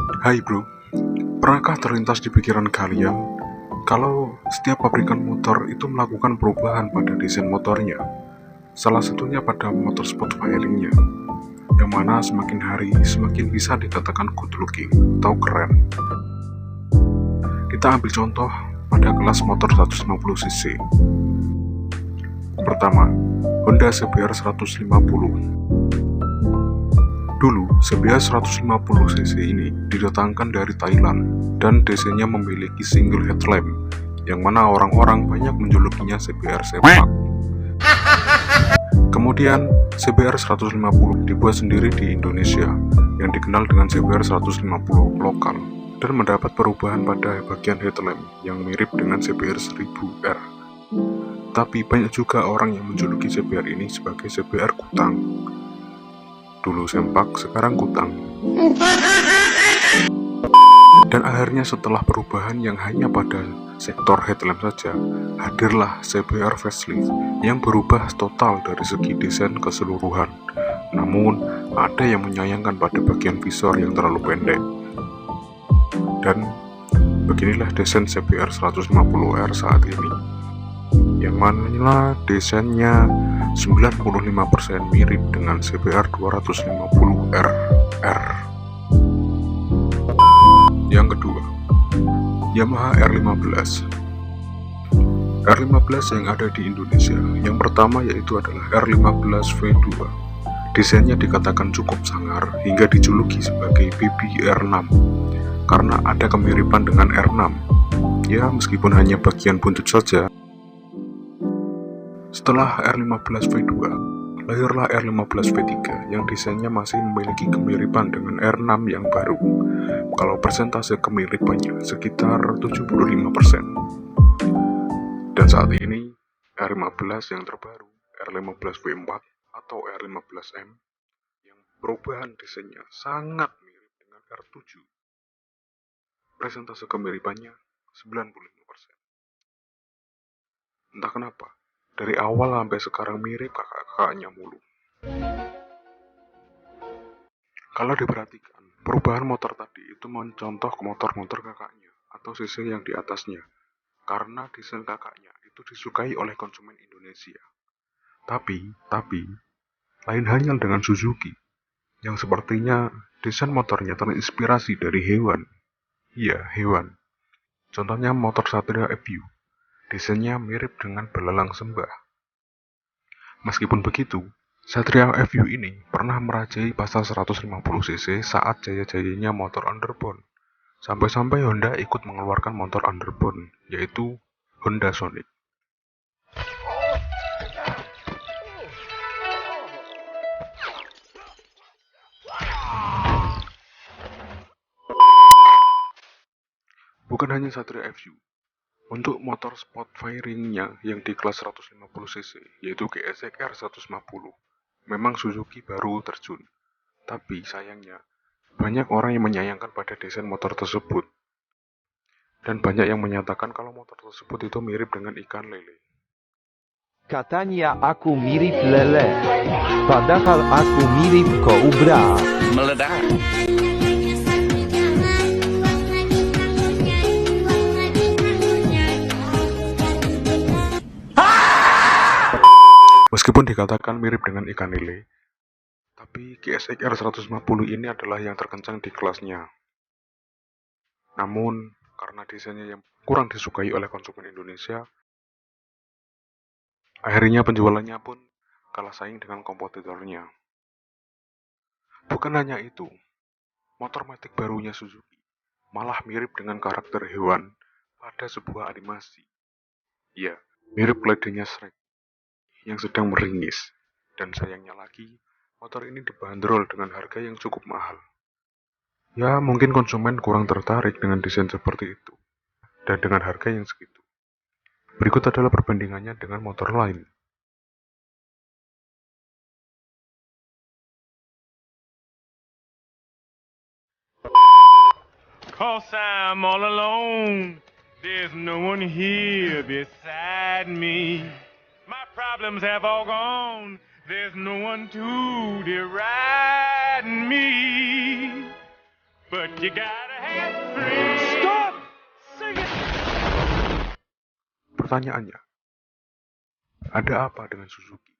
Hai bro, pernahkah terlintas di pikiran kalian kalau setiap pabrikan motor itu melakukan perubahan pada desain motornya? Salah satunya pada motor sport firingnya, yang mana semakin hari semakin bisa dikatakan good looking atau keren. Kita ambil contoh pada kelas motor 150cc. Pertama, Honda CBR 150. Dulu, CBR 150cc ini didatangkan dari Thailand dan desainnya memiliki single headlamp, yang mana orang-orang banyak menjulukinya CBR sepak. Kemudian, CBR 150 dibuat sendiri di Indonesia, yang dikenal dengan CBR 150 lokal, dan mendapat perubahan pada bagian headlamp yang mirip dengan CBR 1000R. Tapi banyak juga orang yang menjuluki CBR ini sebagai CBR kutang. Dulu sempak, sekarang kutang. Dan akhirnya setelah perubahan yang hanya pada sektor headlamp saja, hadirlah CBR facelift yang berubah total dari segi desain keseluruhan. Namun, ada yang menyayangkan pada bagian visor yang terlalu pendek. Dan beginilah desain CBR 150R saat ini, yang mana desainnya 95% mirip dengan CBR 250RR. Yang kedua, Yamaha R15. R15 yang ada di Indonesia, yang pertama yaitu adalah R15 V2. Desainnya dikatakan cukup sangar hingga dijuluki sebagai baby R6 karena ada kemiripan dengan R6. Ya, meskipun hanya bagian buntut saja. Setelah R15 V2, lahirlah R15 V3 yang desainnya masih memiliki kemiripan dengan R6 yang baru. Kalau persentase kemiripannya sekitar 75%. Dan saat ini, R15 yang terbaru, R15 V4 atau R15M, yang perubahan desainnya sangat mirip dengan R7. Persentase kemiripannya 95%. Entah kenapa, dari awal sampai sekarang mirip kakak-kakaknya mulu. Kalau diperhatikan, perubahan motor tadi itu mencontoh ke motor-motor kakaknya atau CC yang di atasnya, karena desain kakaknya itu disukai oleh konsumen Indonesia. Tapi, lain halnya dengan Suzuki, yang sepertinya desain motornya terinspirasi dari hewan. Iya, hewan. Contohnya motor Satria FU. Desainnya mirip dengan belalang sembah. Meskipun begitu, Satria FU ini pernah merajai pasar 150cc saat jaya-jayanya motor underbone. Sampai-sampai Honda ikut mengeluarkan motor underbone, yaitu Honda Sonic. Bukan hanya Satria FU, untuk motor sport firingnya yang di kelas 150cc, yaitu GSX-R 150, memang Suzuki baru terjun. Tapi sayangnya, banyak orang yang menyayangkan pada desain motor tersebut. Dan banyak yang menyatakan kalau motor tersebut itu mirip dengan ikan lele. Katanya aku mirip lele, padahal aku mirip kobra. Meledak. Meskipun dikatakan mirip dengan ikan lele, tapi GSX-R 150 ini adalah yang terkencang di kelasnya. Namun, karena desainnya yang kurang disukai oleh konsumen Indonesia, akhirnya penjualannya pun kalah saing dengan kompetitornya. Bukan hanya itu, motor matic barunya Suzuki malah mirip dengan karakter hewan pada sebuah animasi. Ya, mirip keledainya Shrek yang sedang meringis. Dan sayangnya lagi, motor ini dibanderol dengan harga yang cukup mahal. Ya, mungkin konsumen kurang tertarik dengan desain seperti itu, dan dengan harga yang segitu. Berikut adalah perbandingannya dengan motor lain. Cause I'm all alone. There's no one here beside me. My problems have all gone. There's no one to deride me. But You gotta have free. Stop! Sing it! Pertanyaannya, ada apa dengan Suzuki?